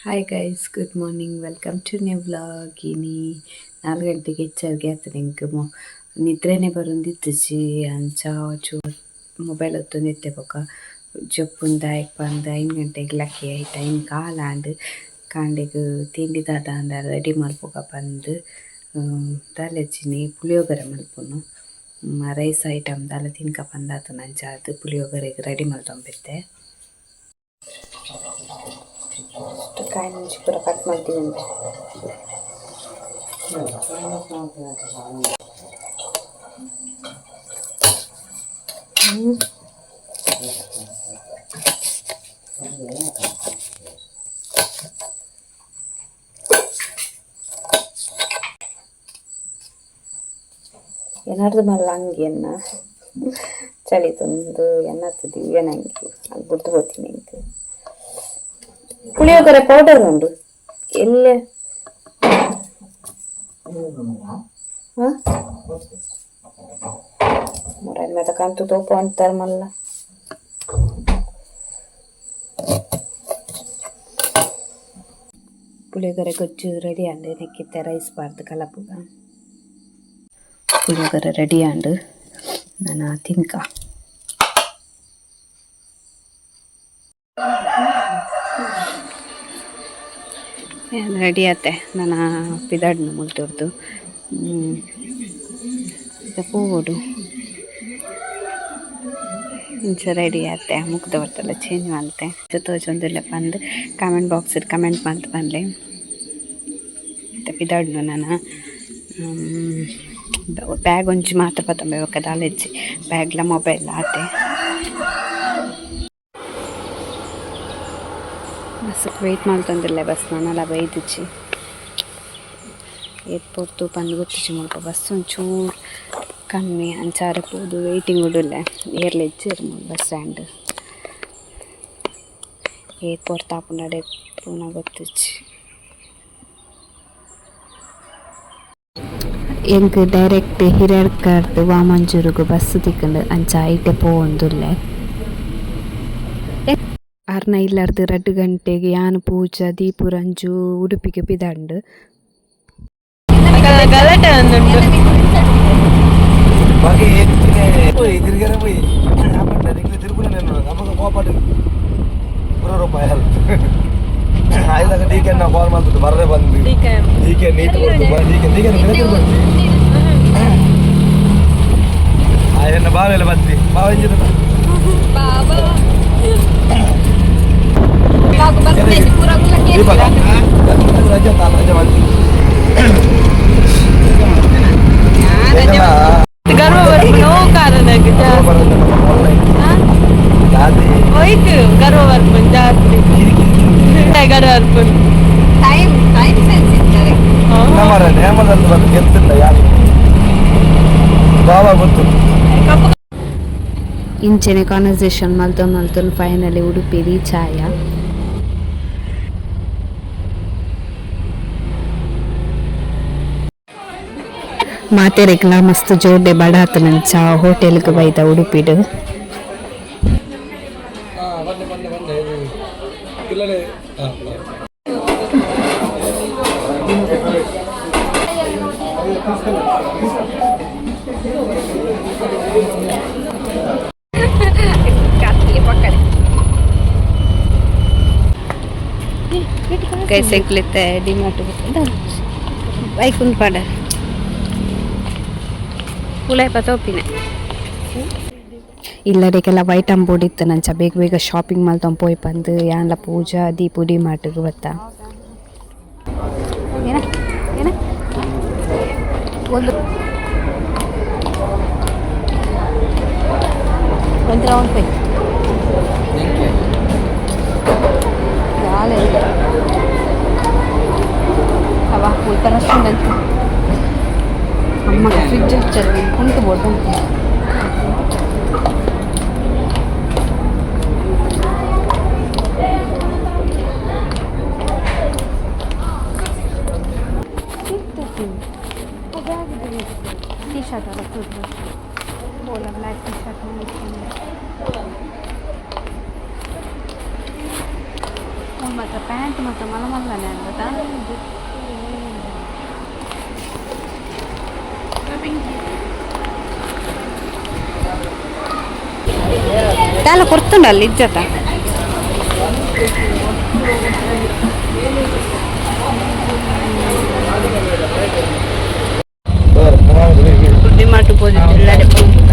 Hi guys, good morning, welcome to new vlog. ಇನಿ 4 ಗಂಟೆಗೆ ಎಚ್ಚರಿಕೆ ಆಯ್ತು. ನಿಂಗೆ ನಿದ್ರೆನೇ ಬರೋಂದಿತ್ತುಜಿ ಅಂಚ ಚೂರು ಮೊಬೈಲ್ ಹೊತ್ತೊಂದಿತ್ತೆ ಬೊಕ ಜೊಪ್ಪುಂದ ಆಯ್ಕೆ ಬಂದು 5 ಗಂಟೆಗೆ ಲಕ್ಕಿ ಆಯ್ತು. ಟೈಮ್ ಕಾಲಾಂಡು ಕಾಂಡೆಗೆ ತಿಂಡಿ ದಾದ ಅಂದ ರೆಡಿ ಮಲ್ಪೊಕ ಬಂದು ದಾಲೆಚ್ಚಿನಿ ಪುಳಿಯೋಗರೆ ಮಲ್ಪುನು. ರೈಸ್ ಐಟಮ್ ದಾಲ ತಿನ್ಕ ಬಂದಾತು ನಂಚ ಅದು ಪುಳಿಯೋಗರೆಗೆ ರೆಡಿ ಮಲ್ತೊಂಬಿತ್ತೆ. ಕಾಯಿ ಮುಂಚಿ ಪೂರ ಕಟ್ ಮಾಡ್ತೀವಿ ಅಂತ ಏನಾದ್ರು ಮಲ್ಲ ಹಂಗೆ ಎನ್ನ ಚಳಿ ತಂದು ಎನ್ನತ್ತಿದ್ವಿ ಏನಂಗೆ ಅದು ಬಿಟ್ಟು ಹೋಗ್ತೀನಿ ಅಂತ. ಪುಳಿಯೋಗರೆ ಪೌಡರ್ ಉಂಟು ಎಲ್ಲೇ ಮತ್ತೆ ಕಂತು ತೋಪು ಅಂತಾರೆ ಮಲ್ಲ. ಪುಳಿಯೋಗರೆ ಗೊಜ್ಜು ರೆಡಿ ಆಂಡು ನೆಕ್ಕಿತ್ತೆ ರೈಸ್ ಬಾರ್ದು ಕಲಪುಗ. ಪುಳಿಯೋಗರೆ ರೆಡಿ ಆಂಡು ನಾನು ತಿನ್ಕ ಏನು ರೆಡಿ ಆತೆ. ನಾನು ಪಿದಾಡ್ನು ಮುಲ್ತೋರ್ದು ಪೂಡು ಇಂಚ ರೆಡಿ ಆತೆ. ಮುಗ್ದವರ್ತಲ್ಲ ಚೇಂಜ್ ಮಾಡ್ತೆ ತೋಚೊಂದಿಲ್ಲ ಬಂದು ಕಮೆಂಟ್ ಬಾಕ್ಸ್ ಕಮೆಂಟ್ ಮಾಡ್ತು ಬಂದೆ. ಮತ್ತು ಪಿದಾಡ್ನು ನಾನು ಬ್ಯಾಗ್ ಒಂಚು ಮಾತ್ರ ಪತ್ತೊಂಬೇಕ ದಾಲೆಜ್ಜಿ ಬ್ಯಾಗ್ಲ ಮೊಬೈಲ್ ಆತೆ. ಬಸ್ಸಕ್ಕೆ ವೆಯ್ಟ್ ಮಾಡ್ತಂದಿಲ್ಲ. ಬಸ್ ನಾನೆಲ್ಲ ಬೈದಿಚ್ಚಿ ಏರ್ಪೋರ್ಟು ಬಂದು ಗೊತ್ತಿಚ್ಚಿ ಮುಲ್ಪ ಬಸ್ ಒಂಚೂರು ಕಮ್ಮಿ ಅಂಚಾರು ಹೋದು waiting ಉಡಿಲ್ಲ ಏರ್ಲ ಹೆಚ್ಚಿರು bus stand airport ತಾಪುನಡೆ Poona ಗೊತ್ತಿಚ್ಚಿ. ಎಂಕ್ ಡೈರೆಕ್ಟ್ ಹಿರಿಯಡ್ಕರ್ದು ವಾಮಂಜೂರುಗು ಬಸ್ ತಿಕ್ಕಂಡು ಅಂಚ ಐಟೆ ಪೋವೊಂದುಲ್ಲೆ. ಅರ್ನ ಇಲ್ಲಾರ್ದು 2 ಗಂಟೆಗೆ ಯಾನು ಪೂಜಾ ದೀಪುರಂಜು ಉಡುಪಿಗೆ ಪಿದಾಂಡು ಗಲಾಟೆ ಅಂದುಂಡು. ಬಾವೆಲ್ಲ ಬಂದಿ ಇಂಚೆನೆ ಕಾನ್ವರ್ಸೇಷನ್ ಮಲ್ತೊಂದು ಫೈನಲಿ ಉಡುಪಿ ರೀಚ್ ಆಯ. ಮಾತೆರೆಗ್ಲ ಮಸ್ತ್ ಜೋಡೆ ಬಡಾತ ನಂಚ ಹೋಟೆಲ್ಗೆ ಬೈದ ಉಡುಪಿಡು. कैसे लेते हैं डिमार्ट बाइक उन पड़ा पुलाई पता ओपिने ಇಲ್ಲಡೆಗೆಲ್ಲ ವೈಟ್ ಅಂಬೋರ್ಡ್ ಇತ್ತು ನಂಚ ಬೇಗ ಬೇಗ ಶಾಪಿಂಗ್ ಮಾಡ್ತಾ ಪೋಯ್ ಬಂದು ಯಾನ್ಲ ಪೂಜಾ ದೀಪು ಡಿಮಾರ್ಟ್ಗೆ ಬತ್ತಾ. ಒಂದು ರೌಂಡ್ ಪೈ ಅವ ಉಲ್ಪನ ಅಂತ ಅಮ್ಮಗೆ ಫ್ರಿಡ್ಜ್ ಹಚ್ಚರು ಕುಂಟು ಬೋರ್ಡ್ ಅಂತ टी शर्ट वाला बोला ब्लैक टी शर्ट में ಮತ್ತು ಪ್ಯಾಂಟ್ ಮತ್ತು ಮಲಮಲ್ಲನೆ ಅಂತ చాలా కొడుతుండాలి ఇజ్జత ಡಿಮಾರ್ಟ್ ಹೋಗಿ ಎಲ್ಲಾಡೆ ಬಂದ್ಬಿಟ್ಟ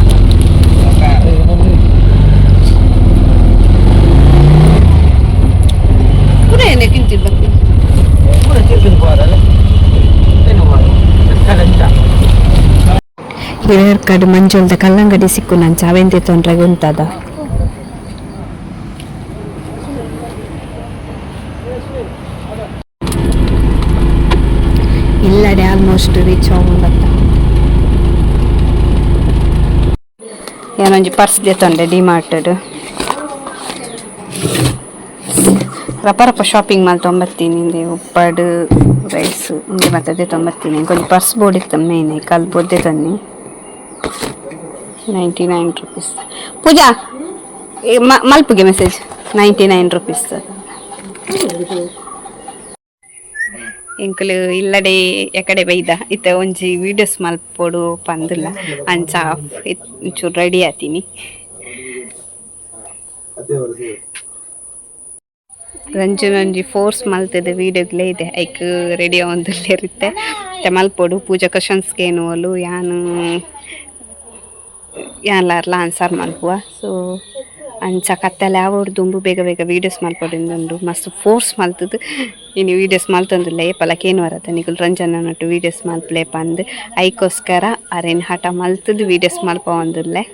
ಪುರ ಏನೇ ತಿಂತಿರ್ಬೇಕು ಹಿರಿಯರ್ಕಡೆ ಮಂಜುಳದ ಕಲ್ಲಂಗಡಿ ಸಿಕ್ಕು ನಾನು ಚಾವೆಂತಿ ತೊಂದ್ರೆಗೆ ಉಂಟದ ಇಲ್ಲಡೆ ಆಲ್ಮೋಸ್ಟ್ ರೀಚ್ ಆಗೋಂಬತ್ತ ಏನೊಂಜಿ ಪರ್ಸ್ ದೆತ್ತೊಂಡೆ ಡಿಮಾರ್ಟಡ್ ರಪ ರಪ ಶಾಪಿಂಗ್ ಮಲ್ತೊಂಬತ್ತೀನಿ ಉಪ್ಪಡು ರೈಸ್ ಉಂಡೆ ಮತ್ತೆ ದೆತ್ತೊಂಬತ್ತೀನಿ ಕೊಂಚ ಪರ್ಸ್ ಬೋರ್ಡ್ ಇತ್ತು ಮೇನ್ ಕಲ್ಪೊದ್ದೆ ತನ್ನಿ 99 rupees ಪೂಜಾ ಮಲ್ಪುಗೆ ಮೆಸೇಜ್ 99 rupees ಎಂಕಲು ಇಲ್ಲಡೆ ಎಕಡೆ ಬೈದ ಇತ್ತ ಒಂಜಿ ವೀಡಿಯೋಸ್ ಮಲ್ಪೊಡು ಪಂದಿಲ್ಲ ಅಂಚ ಚೂರು ರೆಡಿ ಆತೀನಿ ರಂಜನೊಂಜಿ ಫೋರ್ಸ್ ಮಲ್ತದ ವೀಡಿಯೋಗ್ಲೇ ಇದೆ ಐಕ್ ರೆಡಿ ಆಗೊಂದಲ್ಲೇ ಇರುತ್ತೆ ಮಲ್ಪೊಡು ಪೂಜಾ ಕ್ವಶನ್ಸ್ಗೆ ಏನು ಒಲು ಯಾನ್ಲಾರ್ಲ ಆನ್ಸರ್ ಮಲ್ಪುವ ಸೊ ಅಂಚ ಕತ್ತಲೆ ಆವೋಡು ದುಂಬು ಬೇಗ ಬೇಗ ವೀಡಿಯೋಸ್ ಮಲ್ಪೊಡಿಂದುಂಡು ಮಸ್ತ್ ಫೋರ್ಸ್ ಮಲ್ತದು ಇನ್ನು ವೀಡಿಯೋಸ್ ಮಲ್ತೊಂದುಲ್ಲ ಏಪಲಕೇನು ಬರತ್ತೆ ನಿಕುಲು ರಂಜನನೊಟ್ಟು ವೀಡಿಯೋಸ್ ಮಲ್ಪಲೆ ಪಂದು ಐಕೋಸ್ಕರ ಅರೇನು ಹಠ ಮಲ್ತದು ವೀಡಿಯೋಸ್ ಮಲ್ಪ ಒಂದುಲ್ಲೆ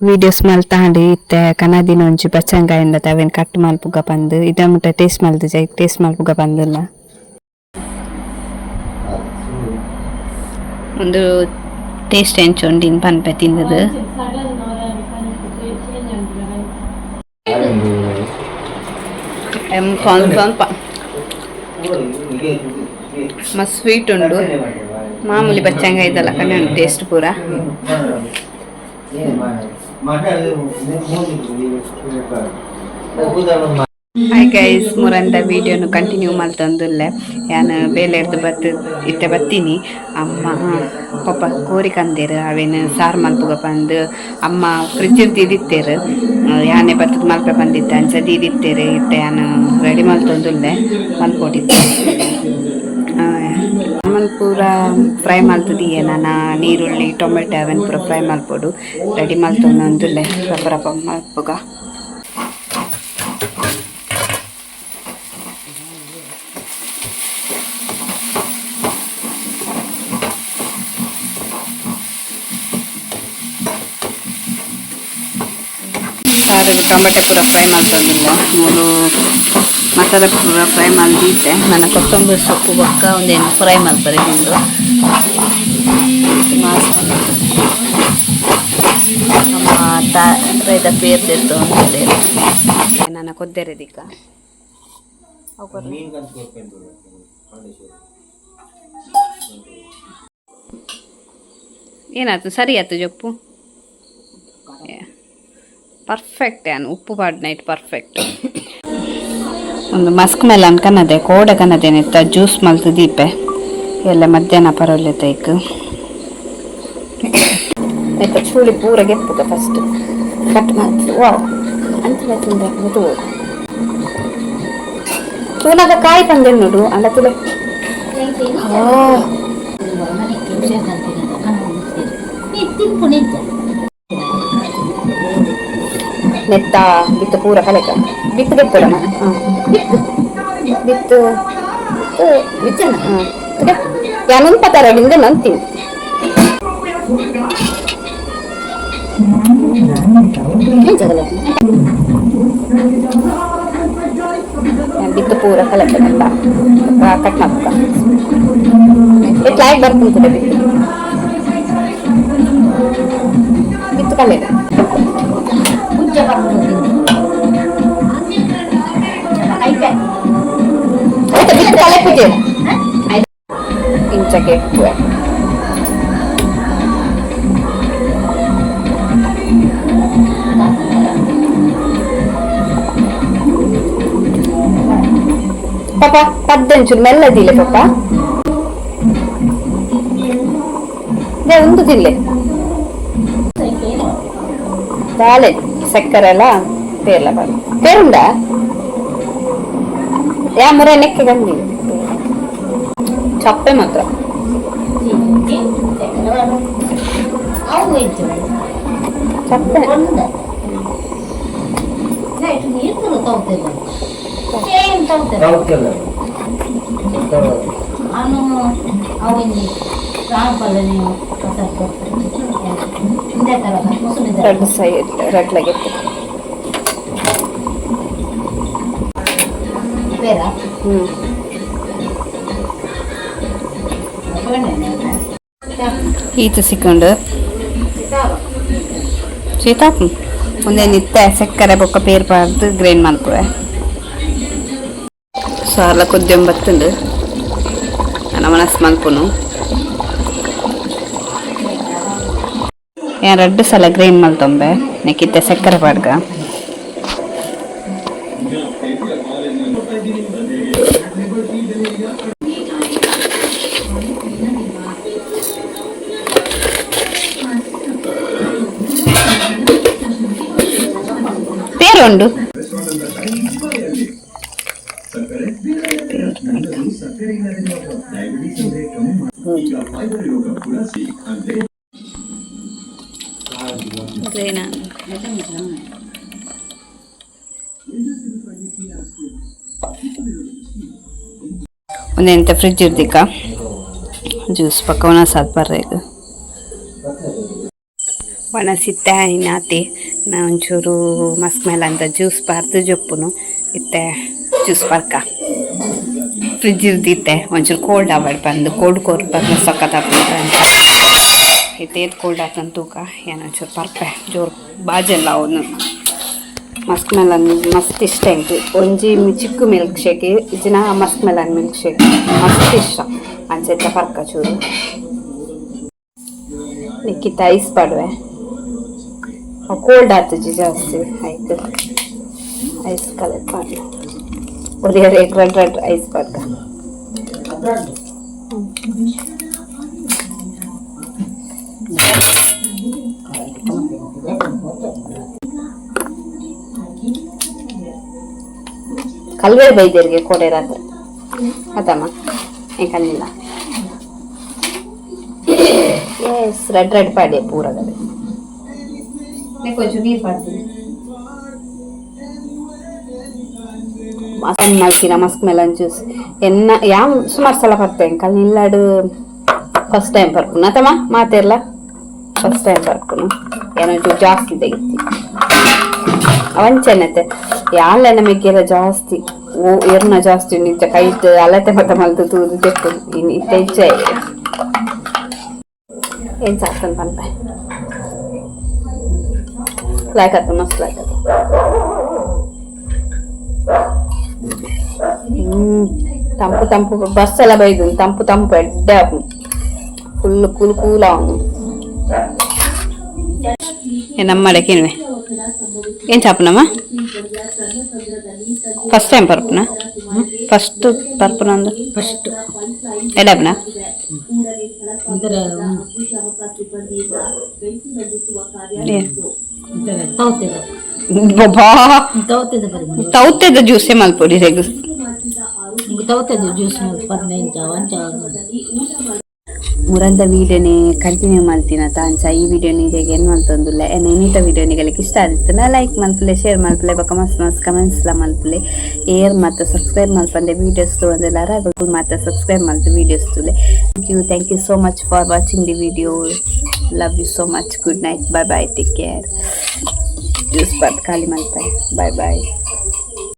ವೀಡಿಯೋಸ್ ಮಲ್ತಾಂಡು ಇತ್ತೆ ಕನದಿನ ಒಂಜಿ ಬಚ್ಚಂಗಾಯಿಂದ ಅವೇನು ಕಟ್ ಮಲ್ಪುಗ ಪಂದು ಇದ ಮುಟ್ಟ ಟೇಸ್ಟ್ ಮಲ್ತು ಜೈ ಟೇಸ್ಟ್ ಮಲ್ಪುಗ ಪಂದಿಲ್ಲ ಒಂದು ಟೇಸ್ಟ್ ಎಂಚೊಂಡಿನ ಪನ್ಪೆ ತಿಂದದು ಸ್ವಲ್ಪ ಮಸ್ತ್ ಸ್ವೀಟ್ ಉಂಡು ಮಾಮೂಲಿ ಬಚ್ಚಂಗಾಯ ಇದಲ್ಲ ಕಣ್ಣು ಉಂಟು ಟೇಸ್ಟ್ ಪೂರ ಹಾಯ್ ಗೈಸ್ ಮುರಂದ ವೀಡಿಯೋನು ಕಂಟಿನ್ಯೂ ಮಲ್ತೊಂದುಲ್ಲೆ ಯಾನು ಬೇಲೆ ಹಿಡ್ದು ಇತ್ತೆ ಬತ್ತೀನಿ ಅಮ್ಮ ಪಪ್ಪ ಕೋರಿ ಕಂದೇರು ಅವೇನು ಸಾರು ಮಲ್ಪುಗ ಬಂದು ಅಮ್ಮ ಫ್ರಿಜ್ ಇದ್ದಿತ್ತೇರು ಯಾನೆ ಬತ್ತದ ಮಲ್ಪೆ ಬಂದಿತ್ತೆ ಅಂಚ ದೀದಿತ್ತೇರು ಇತ್ತೆ ಯಾನು ರೆಡಿ ಮಲ್ತೊಂದುಲ್ಲೆ ಮಲ್ಪೊಡಿತ್ತೆ ಅಮ್ಮನ ಪೂರ ಫ್ರೈ ಮಲ್ತದಿಯೆ ನಾನು ನೀರುಳ್ಳಿ ಟೊಮೆಟೊ ಅವೇನು ಪೂರ ಫ್ರೈ ಮಲ್ಪೊಡು ರೆಡಿ ಮಲ್ತೊಂದುಲ್ಲೆ ರಪ ರಪ ಮಲ್ಪುಗ ಟೊಮೆಟೊ ಪೂರ ಫ್ರೈ ಮಲ್ತೊಂದಿಲ್ಲ ಮೂರು ಮಸಾಲೆ ಪೂರ ಫ್ರೈ ಮಲ್ದಿದ್ದೆ ನನ್ನ ಕೊತ್ತಂಬರಿ ಸೊಪ್ಪು ಬೊಕ್ಕ ಒಂದೇನು ಫ್ರೈ ಮಲ್ಪರೆ ತಿಂದು ನಮ್ಮ ತಾಯ್ದ ಪೇರ್ದಿತ್ತು ಅಂತೇಳಿ ನನ್ನ ಕೊದ್ದೆರೆದಿಕ್ಕ ಏನಾಯ್ತು ಸರಿ ಆಯ್ತು ಜಪ್ಪು ಪರ್ಫೆಕ್ಟ್ ಏನು ಉಪ್ಪು ಪಾಡ್ ನೈಟ್ ಪರ್ಫೆಕ್ಟ್ ಒಂದು ಮಸ್ಕ್ ಮೇಲೆ ಅನ್ಕನ್ನದೆ ಕೋಡೆ ಕನ್ನದೇನಿತ್ತ ಜ್ಯೂಸ್ ಮಲ್ತು ದೀಪೆ ಎಲ್ಲ ಮಧ್ಯಾಹ್ನ ಪರವಲ್ಲ ತೈಕ್ ಆಯ್ತು ಚೂಳಿ ಪೂರ ಗೆಪ್ಪುಗ ಫಸ್ಟ್ ಕಟ್ ಮಾಡ್ತು ವಾವ್ ಅಂತ ತಿಂದೆ ಮುದು ತೂನಾಗ ಕಾಯಿ ತಂದೆ ನೋಡು ಅಲ್ಲ ತುಲೆ ನೆತ್ತ ಬಿತ್ತು ಪೂರ ಕಲೆಕ ಬಿತ್ತು ಬಿತ್ತಲ್ಲ ಬಿತ್ತು ಬಿತ್ತು ಯಾನೊಂದು ಪತ್ತಾರ ಹಿಂಗೆ ನಂತೀನಿ ಬಿತ್ತು ಪೂರ ಕಲೆಕ ಕಟ್ ಮಾಡ್ಕ ಎಟ್ಲಾಗಿ ಬರ್ತಿರ್ತದೆ ಬಿತ್ತು ಕಲೆಕ ಇಂಚಕ್ಕೆ ಪಾಪ ಪದ್ದಂಚು ಮೆಲ್ಲದಿಲ್ಲ ಪಾಪ ಒಂದು ತಿನ್ಲೆ ಬಾಳೆ ಸಕ್ಕರೆ ಎಲ್ಲ ತೇಲ ಪೇರುಂಡ ಯಾ ಮುರೆ ನೆಕ್ಕೆ ಗಂದಿ ಚಪ್ಪೆ ಮಾತ್ರ ಚಪ್ಪೆ రెండు సైడ్ రెడ్లకి ಈತ ಸಿಕ್ಕೊಂಡು ಸೀತಾಪು ಮುಂದೆ ನಿತ್ಯ ಸಕ್ಕರೆ ಬೊಕ್ಕ ಪೇರು ಪಾರ್ದು ಗ್ರೈಂಡ್ ಮಾಡ್ಕುವೆ ಸಾಲ ಕೊದ್ದೆಂಬತ್ತುಂಡು ನನ್ನ ಮನಸ್ಸು ಮಲ್ಪುನು ಏನ್ 2 ಸಲ ಗ್ರೈಂಡ್ ಮಲ್ತೊಂಬೆ ನೆಕ್ಕಿತ್ತೆ ಸಕ್ಕರೆ ಪಾಡ್ಗ పేరుండు ಒಂದೆಂತ ಫ್ರಿಜ್ ಇರ್ದಿಕ್ಕ ಜ್ಯೂಸ್ ಪಕ್ಕವನ ಸಾತ್ ಬರ್ಬೇಕು ಒಣಸಿತ್ತೆ ಇನ್ನಾತಿ ನಾ ಒಂಚೂರು ಮಸ್ಕ್ ಮೇಲೆ ಅಂತ ಜ್ಯೂಸ್ ಪಾರ್ದು ಜೊಪ್ಪುನು ಇತ್ತೆ ಜ್ಯೂಸ್ ಪಾರ್ಕ ಫ್ರಿಜ್ ಇರ್ದಿತ್ತೆ ಒಂಚೂರು ಕೋಲ್ಡ್ ಆವಡ್ ಬಂದು ಕೋಲ್ಡ್ ಬಂದು ಸಕ್ಕತ್ತಾಗ್ತಂತ ಇತ್ತೇದು ಕೋಲ್ಡ್ ಹಾಕಂತ ತೂಕ ಏನೊಂಚೂರು ಪರ್ಪೆ ಜೋರು ಬಾಜೆಲ್ಲ ಅವನು ಮಸ್ಕ್ ಮೆಲನ್ ಮಸ್ತ್ ಇಷ್ಟ ಉಂಟು ಒಂಜಿ ಚಿಕ್ಕು ಮಿಲ್ಕ್ ಶೇಕ್ ಇಜಿನ ಮಸ್ಕ್ ಮೆಲನ್ ಮಿಲ್ಕ್ ಶೇಕ್ ಮಸ್ತ್ ಇಷ್ಟ ಅಂಚೆತ್ತ ಪರ್ಕ ಚೂರು ನಿಕ್ಕಿತ್ತ ಐಸ್ ಪಾಡುವೆ ಕೋಲ್ಡ್ ಆತಜಿ ಜಾಸ್ತಿ ಆಯ್ತು ಐಸ್ ಕಲೆಕ್ಟ್ ಮಾಡಿ ಒರೇ ರೆಡ್ ಐಸ್ ಪಾಡ್ಕ ಕಲ್ವೆ ಬೈದೇರಿಗೆ ಕೊಡೆ ರಾತ್ರಿ ಆತಮ್ಮ ಏಕಲ್ಲಿಲ್ಲ ಎಸ್ ರೆಡ್ ಪಾಡಿ ಪೂರಗಡೆ ಕೊಂಚ ನೀರು ಪಾಡ್ತೀನಿ ಮಸನ್ ಮಲ್ತಿನ ಮಸ್ಕ್ ಮೆಲನ್ ಜ್ಯೂಸ್ ಎನ್ನ ಯಾವ ಸುಮಾರು ಸಲ ಬರ್ತೇನೆ ಕಲ್ ನಿಲ್ಲಾಡು ಫಸ್ಟ್ ಟೈಮ್ ಬರ್ಪುನು ಆತಮ್ಮ ಮಾತೆಲ್ಲ ಫಸ್ಟ್ ಟೈಮ್ ಬರ್ಪುನು ಏನೋ ಜಾಸ್ತಿ ತೆಗಿತಿ ಅವಂಚೆನ್ನತೆ ಯಾಲ ನಮಗೆಲ್ಲ ಜಾಸ್ತಿ ಓ ಎರ್ನ ಜಾಸ್ತಿ ನಿಜ ಕೈಟ್ ಅಲತೆ ಮತ ಮಲ್ತು ತೂದು ತೆಪ್ಪು ಇತ್ತೆ ಇಚ್ಛ ಏನ್ ಸಾಕ್ತಾನೆ ಪಂಪ ಲೈಕ್ ಆತ ಮಸ್ತ್ ಲೈಕ್ ಆತ ತಂಪು ತಂಪು ಬಸ್ ಎಲ್ಲ ಬೈದು ತಂಪು ಎಡ್ಡ ಫುಲ್ ಕೂಲ ಅವನು ನಮ್ಮಡಕೇನುವೆ ಏನ್ ಚಾಪನಮ್ಮ ಫಸ್ಟ್ ಟೈಮ್ ಪರ್ಪುನ ಫಸ್ಟ್ ಪರ್ಪುನ ಅಂದ ಫಸ್ಟ್ ಎಡಪ್ನ ತೌತೆದ ಜ್ಯೂಸೇ ಮಲ್ಪೊಡಿ ರೆಗು ತೌತೆದ ಜ್ಯೂಸ್ ಮುರಂದ ವೀಡಿಯೋನೇ ಕಂಟಿನ್ಯೂ ಮಾಡ್ತೀನತ್ತ ಅಂಚ ಈ ವಿಡಿಯೋನಿ ಹೇಗೆ ಏನು ಮಲ್ತೊಂದುಲ್ಲ ಇನ್ನಿತ ವಿಡಿಯೋನಿಗಳಿಗೆ ಇಷ್ಟ ಆದಿತ್ತು ನಾ ಲೈಕ್ ಮಲ್ಪಲೆ ಶೇರ್ ಮಲ್ಪಲೆ ಬೊಕ ಮಸ್ತ್ ಕಮೆಂಟ್ಸ್ಲ ಮಲ್ಪಲೆ ಏರ್ ಮತ್ತು ಸಬ್ಸ್ಕ್ರೈಬ್ ಮಲ್ಪಂದೆ ವೀಡಿಯೋಸ್ ತೊಂದೆಲ್ಲ ರಾಗಳು ಮತ್ತು ಸಬ್ಸ್ಕ್ರೈಬ್ ಮಲ್ತು ವೀಡಿಯೋಸ್ ತುಲೆ thank you so much for watching the video love you so much good night bye take care juice ಬಾತ್ ಖಾಲಿ ಮಲ್ಪೆ ಬಾಯ್